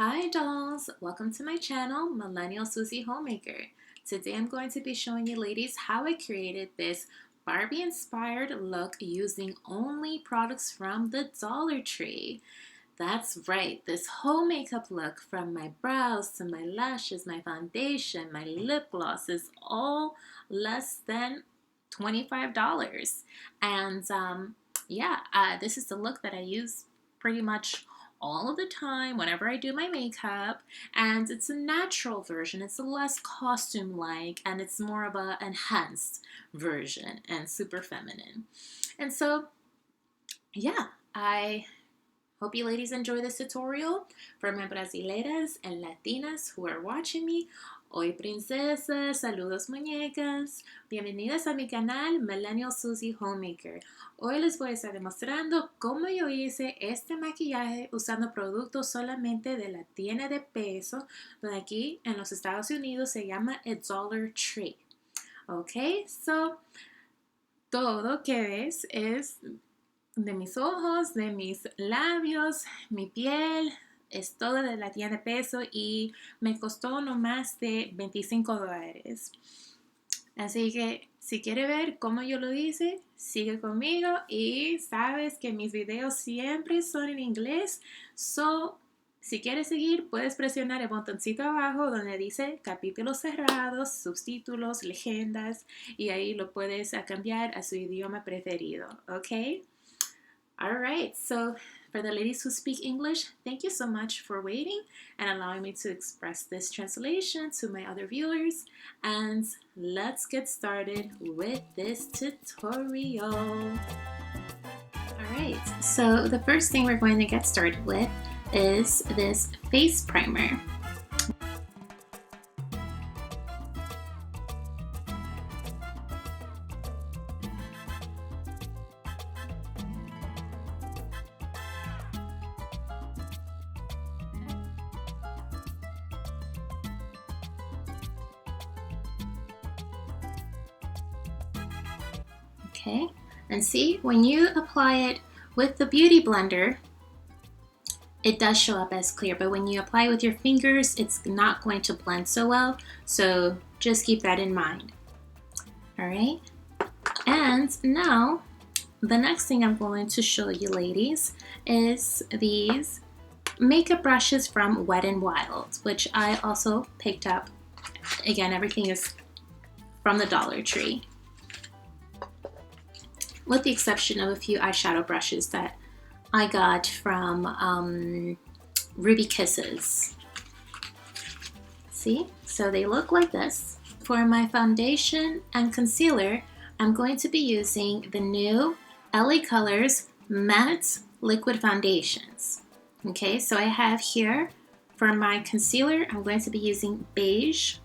Hi dolls, welcome to my channel, Millennial Susie Homemaker. Today I'm going to be showing you ladies how I created this Barbie inspired look using only products from the Dollar Tree. That's right, this whole makeup look from my brows to my lashes, my foundation, my lip gloss is all less than $25. And this is the look that I use pretty much all of the time whenever I do my makeup, and it's a natural version. It's a less costume like, and it's more of a enhanced version and super feminine. And so I hope you ladies enjoy this tutorial. For my brasileiras and latinas who are watching me, hoy princesas, saludos muñecas, bienvenidas a mi canal Millennial Susie Homemaker. Hoy les voy a estar demostrando cómo yo hice este maquillaje usando productos solamente de la tienda de peso, donde aquí en los Estados Unidos se llama el Dollar Tree. Ok, so todo que ves es de mis ojos, de mis labios, mi piel, es todo de la tienda de peso y me costó no más de $25. Así que si quieres ver cómo yo lo hice, sigue conmigo y sabes que mis videos siempre son en inglés. Si quieres seguir, puedes presionar el botoncito abajo donde dice capítulos cerrados, subtítulos, leyendas y ahí lo puedes cambiar a su idioma preferido, ¿ok? Alright, so for the ladies who speak English, thank you so much for waiting and allowing me to express this translation to my other viewers. And let's get started with this tutorial. Alright, so the first thing we're going to get started with is this face primer. Okay, and see, when you apply it with the beauty blender, it does show up as clear, but when you apply it with your fingers, it's not going to blend so well, so just keep that in mind. All right, and now the next thing I'm going to show you ladies is these makeup brushes from Wet n Wild, which I also picked up. Again, everything is from the Dollar Tree, with the exception of a few eyeshadow brushes that I got from Ruby Kisses. See? So they look like this. For my foundation and concealer, I'm going to be using the new LA Colors Matte Liquid Foundations. Okay, so I have here, for my concealer, I'm going to be using Beige.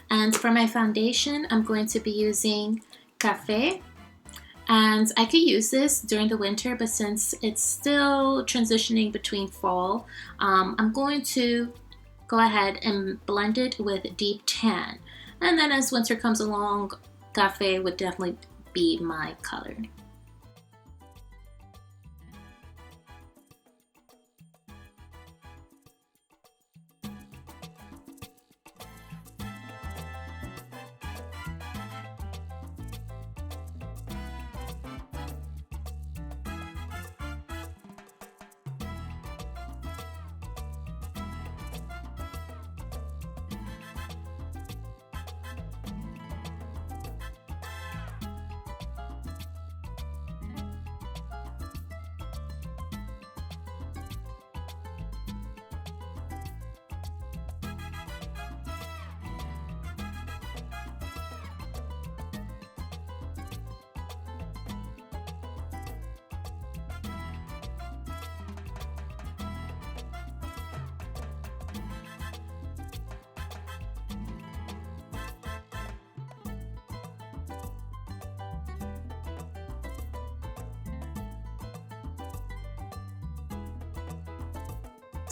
And for my foundation, I'm going to be using Café. And I could use this during the winter, but since it's still transitioning between fall, I'm going to go ahead and blend it with Deep Tan. And then as winter comes along, Café would definitely be my color.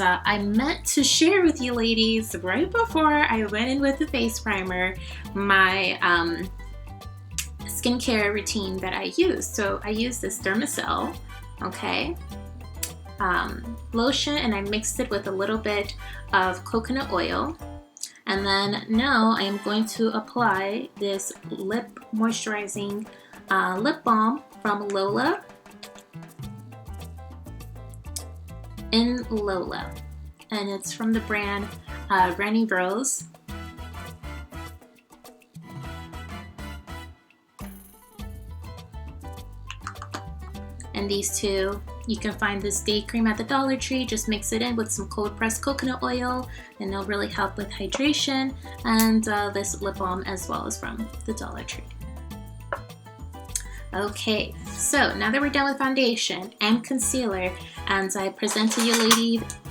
I meant to share with you ladies right before I went in with the face primer my skincare routine that I use. So I use this 𝓕𝓮𝓶, okay? lotion, and I mixed it with a little bit of coconut oil. And then now I am going to apply this lip moisturizing lip balm from Lola in Lola, and it's from the brand Rennie Rose. And these two, you can find this day cream at the Dollar Tree. Just mix it in with some cold pressed coconut oil, and it'll really help with hydration. And this lip balm as well is from the Dollar Tree. Okay, so now that we're done with foundation and concealer, and I present to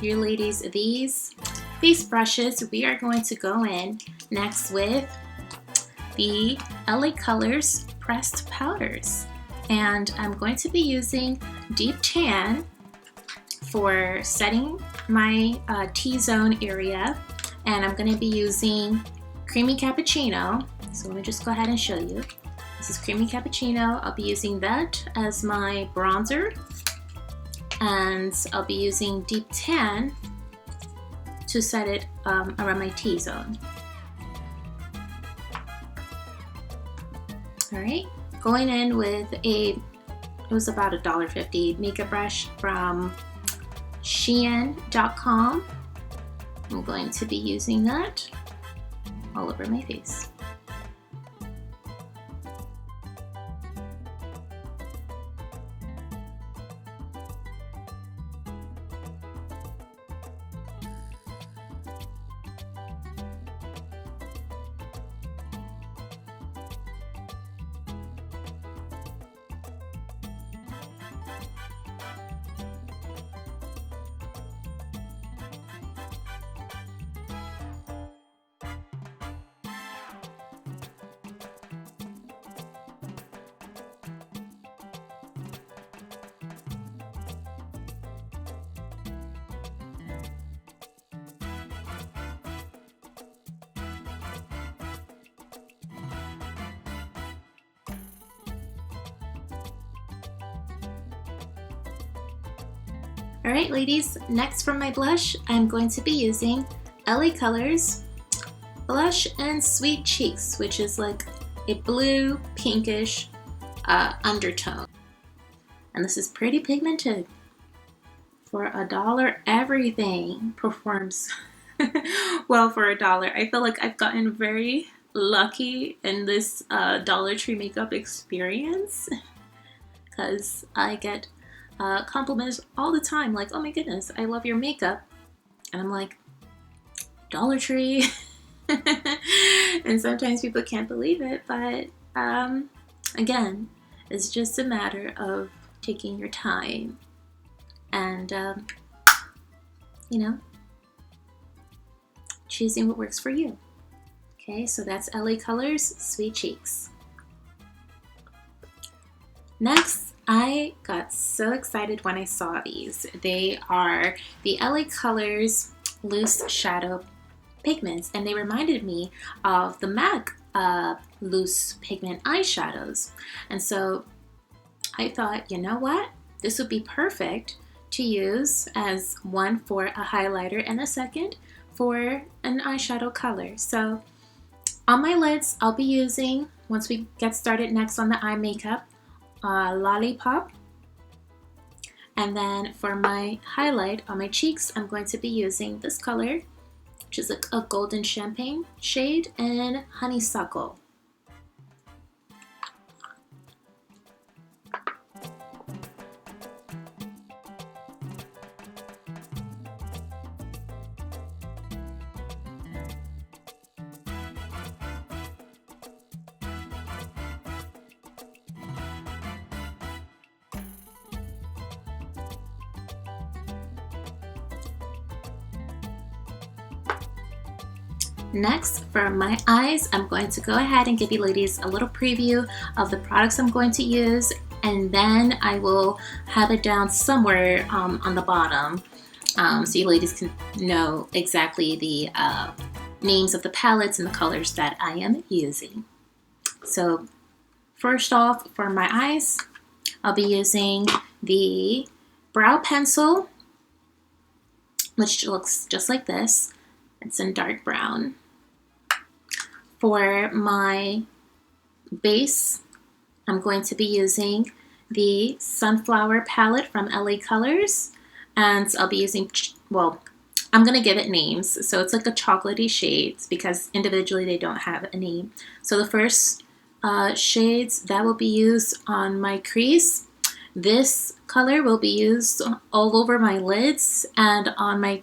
you ladies these face brushes, we are going to go in next with the LA Colors pressed powders. And I'm going to be using Deep Tan for setting my T-zone area, and I'm going to be using Creamy Cappuccino. So let me just go ahead and show you. This is Creamy Cappuccino. I'll be using that as my bronzer, and I'll be using Deep Tan to set it around my T-zone. All right. Going in with it was about $1.50 makeup brush from Shein.com. I'm going to be using that all over my face. Alright ladies, next for my blush, I'm going to be using LA Colors Blush and Sweet Cheeks, which is like a blue, pinkish undertone. And this is pretty pigmented. For $1, everything performs well for $1. I feel like I've gotten very lucky in this Dollar Tree makeup experience, because I get compliments all the time, like, oh my goodness, I love your makeup. And I'm like, Dollar Tree. And sometimes people can't believe it, but again, it's just a matter of taking your time and you know, choosing what works for you. Okay, so that's LA Colors Sweet Cheeks. Next, I got so excited when I saw these. They are the LA Colors Loose Shadow Pigments, and they reminded me of the MAC Loose Pigment eyeshadows. And so I thought, you know what? This would be perfect to use as one for a highlighter and a second for an eyeshadow color. So on my lids, I'll be using, once we get started next on the eye makeup, Lollipop. And then for my highlight on my cheeks, I'm going to be using this color, which is a golden champagne shade, and Honeysuckle. Next, for my eyes, I'm going to go ahead and give you ladies a little preview of the products I'm going to use, and then I will have it down somewhere on the bottom so you ladies can know exactly the names of the palettes and the colors that I am using. So first off, for my eyes, I'll be using the brow pencil which looks just like this. It's in dark brown. For my base, I'm going to be using the Sunflower palette from LA Colors, and I'll be using, well, I'm going to give it names. So it's like a chocolatey shades because individually they don't have a name. So the first shades that will be used on my crease, this color will be used all over my lids and on my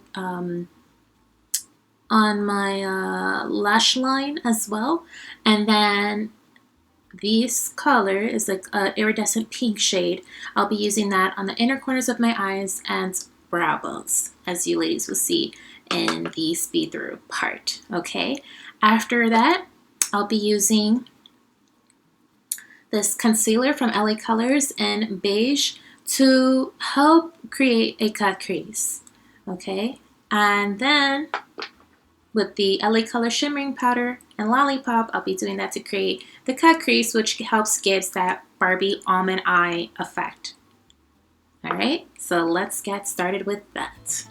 lash line as well. And then this color is like an iridescent pink shade. I'll be using that on the inner corners of my eyes and brow bones, as you ladies will see in the speed through part. Okay, after that, I'll be using this concealer from LA Colors in beige to help create a cut crease. Okay, and then with the LA Color shimmering powder and lollipop, I'll be doing that to create the cut crease, which helps gives that Barbie almond eye effect. All right, so let's get started with that.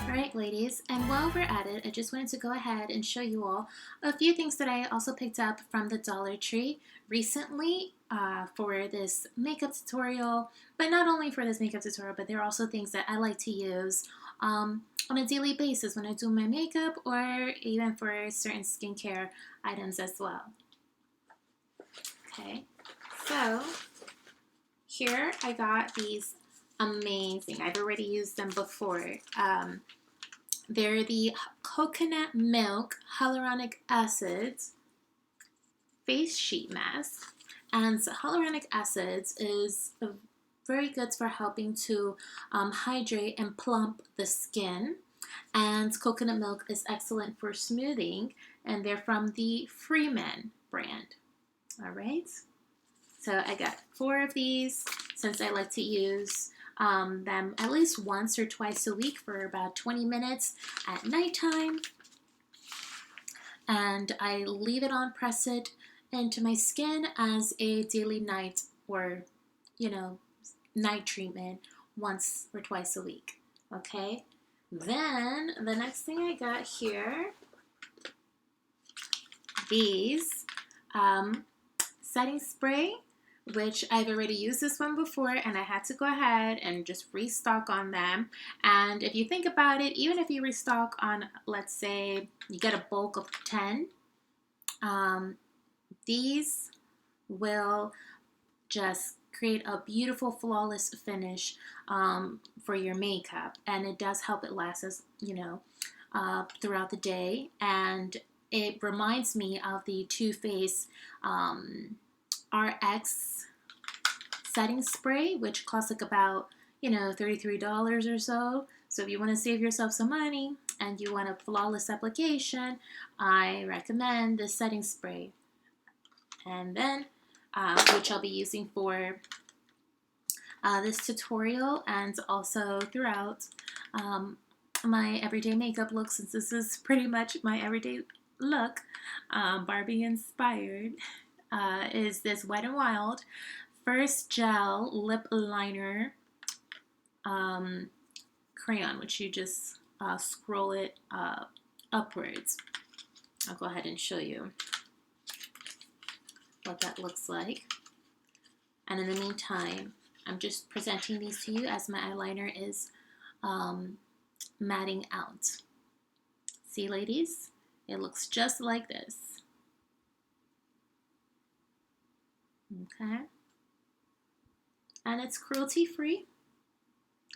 Alright ladies, and while we're at it, I just wanted to go ahead and show you all a few things that I also picked up from the Dollar Tree recently for this makeup tutorial. But not only for this makeup tutorial, but there are also things that I like to use on a daily basis when I do my makeup, or even for certain skincare items as well. Okay, so here I got these amazing, I've already used them before. They're the coconut milk hyaluronic acid face sheet mask, and hyaluronic acids is very good for helping to hydrate and plump the skin, and coconut milk is excellent for smoothing, and they're from the 𝓕𝓮𝓶 brand. All right, so I got 4 of these since I like to use them at least once or twice a week for about 20 minutes at nighttime, and I leave it on, press it into my skin as a daily night, or night treatment once or twice a week. Okay, then the next thing I got here, these setting spray which I've already used this one before, and I had to go ahead and just restock on them. And if you think about it, even if you restock on, let's say you get a bulk of 10, these will just create a beautiful, flawless finish for your makeup, and it does help it last, as you know, throughout the day. And it reminds me of the Too Faced RX setting spray, which costs like about, $33 or so. So if you want to save yourself some money and you want a flawless application, I recommend this setting spray. And then, which I'll be using for this tutorial and also throughout my everyday makeup look, since this is pretty much my everyday look, Barbie inspired, is this Wet n Wild First Gel Lip Liner crayon, which you just scroll it upwards. I'll go ahead and show you what that looks like. And in the meantime, I'm just presenting these to you as my eyeliner is matting out. See, ladies? It looks just like this. Okay. And it's cruelty-free.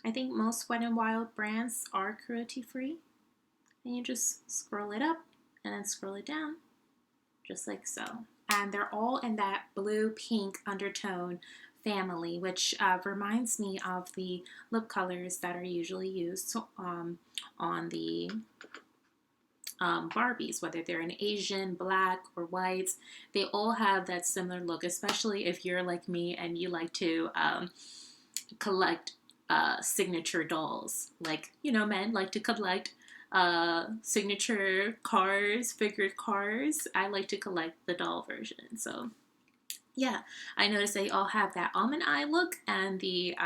I think most Wet n Wild brands are cruelty-free. And you just scroll it up and then scroll it down, just like so. And they're all in that blue-pink undertone family, which reminds me of the lip colors that are usually used on the Barbies, whether they're an Asian, black, or white. They all have that similar look, especially if you're like me and you like to collect signature dolls. Like, men like to collect signature cars, figured cars. I like to collect the doll version. So yeah, I noticed they all have that almond eye look and the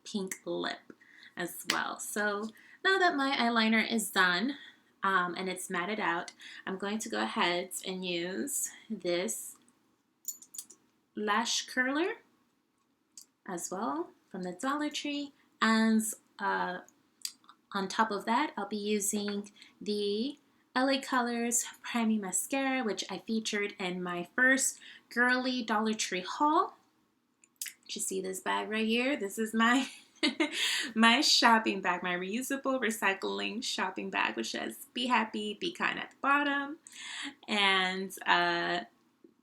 pink lip as well. So now that my eyeliner is done and it's matted out, I'm going to go ahead and use this lash curler as well from the Dollar Tree. And on top of that, I'll be using the LA Colors Priming Mascara, which I featured in my first girly Dollar Tree haul. You see this bag right here? This is my my shopping bag, my reusable recycling shopping bag, which says "Be Happy, Be Kind" at the bottom. And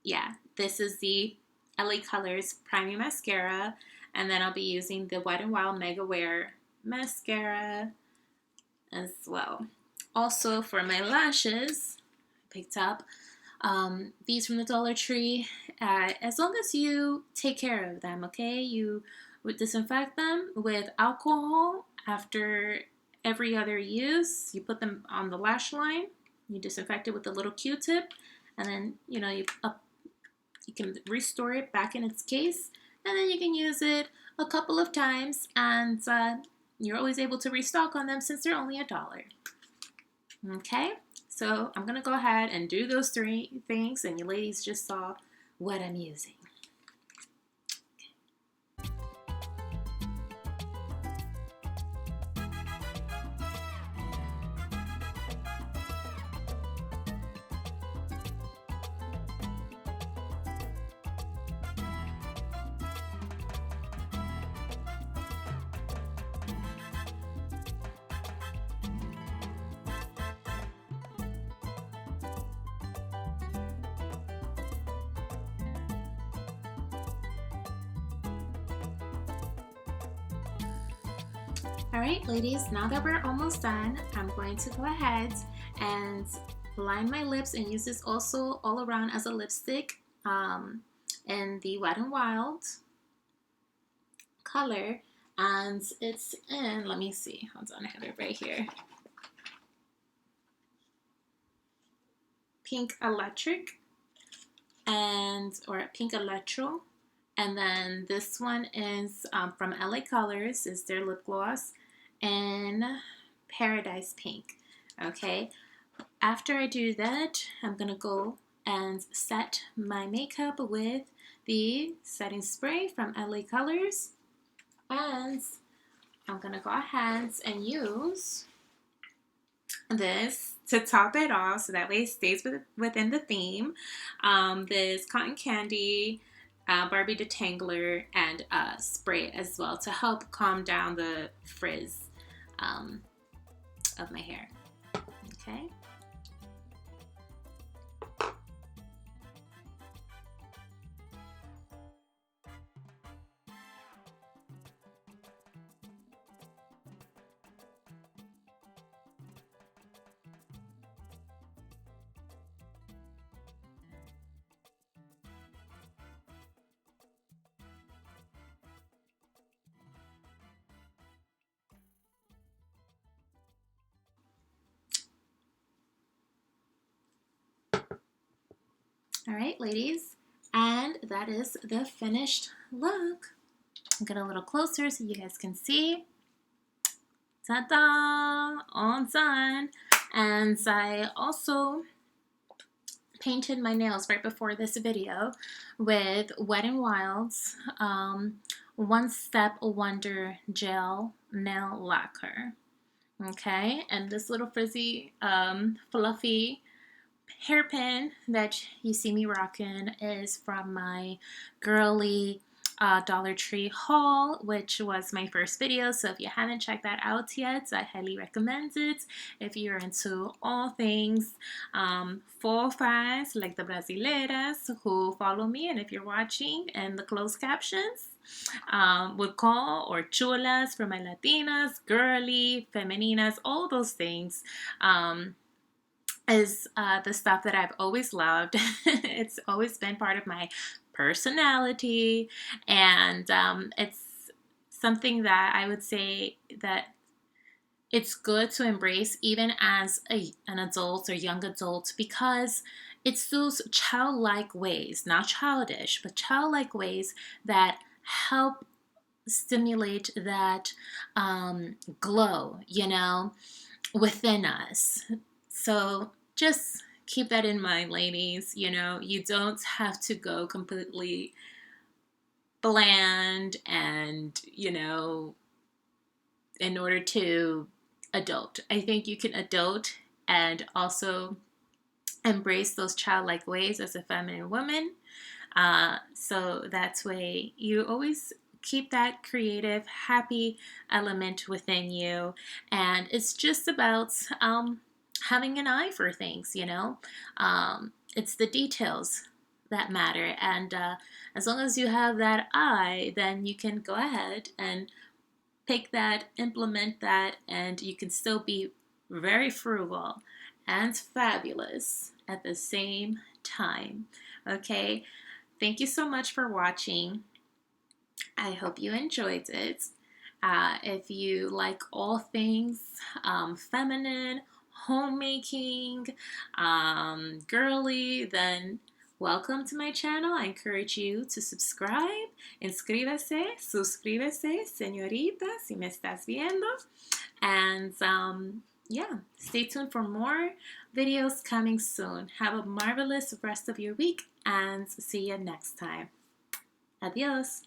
yeah, this is the LA Colors Priming Mascara, and then I'll be using the Wet n Wild Mega Wear Mascara as well. Also, for my lashes, I picked up these from the Dollar Tree. As long as you take care of them, okay? You would disinfect them with alcohol after every other use. You put them on the lash line. You disinfect it with a little Q-tip, and then you can restore it back in its case, and then you can use it a couple of times, and you're always able to restock on them since they're only $1. Okay, so I'm gonna go ahead and do those 3 things, and you ladies just saw what I'm using. Alright, ladies, now that we're almost done, I'm going to go ahead and line my lips and use this also all around as a lipstick in the Wet n Wild color. And it's in, let me see, hold on, I have it right here. Pink Electric or Pink Electro. And then this one is from LA Colors, is their lip gloss in Paradise Pink. Okay, after I do that, I'm gonna go and set my makeup with the setting spray from LA Colors, and I'm gonna go ahead and use this to top it off so that way it stays within the theme. This cotton candy Barbie detangler and spray as well to help calm down the frizz of my hair. Okay. All right, ladies, and that is the finished look. I'll get a little closer so you guys can see. Ta-da! All done. And I also painted my nails right before this video with Wet n Wild's One Step Wonder Gel Nail Lacquer. Okay, and this little frizzy, fluffy hairpin that you see me rocking is from my girly Dollar Tree haul, which was my first video. So if you haven't checked that out yet, I highly recommend it. If you're into all things fofas like the brasileiras who follow me, and if you're watching and the closed captions would call, or chulas for my Latinas, girly, femeninas, all those things. Is the stuff that I've always loved. It's always been part of my personality, and it's something that I would say that it's good to embrace even as an adult or young adult, because it's those childlike ways, not childish, but childlike ways that help stimulate that glow, you know, within us. So just keep that in mind, ladies. You know, you don't have to go completely bland and, you know, in order to adult. I think you can adult and also embrace those childlike ways as a feminine woman. So that's way you always keep that creative, happy element within you. And it's just about having an eye for things, you know. It's the details that matter, and as long as you have that eye, then you can go ahead and pick that, implement that, and you can still be very frugal and fabulous at the same time. Okay, thank you so much for watching. I hope you enjoyed it. If you like all things feminine, homemaking, girly, then welcome to my channel. I encourage you to subscribe. Inscríbase, suscríbese, señorita, si me estás viendo. And yeah, stay tuned for more videos coming soon. Have a marvelous rest of your week and see you next time. Adios.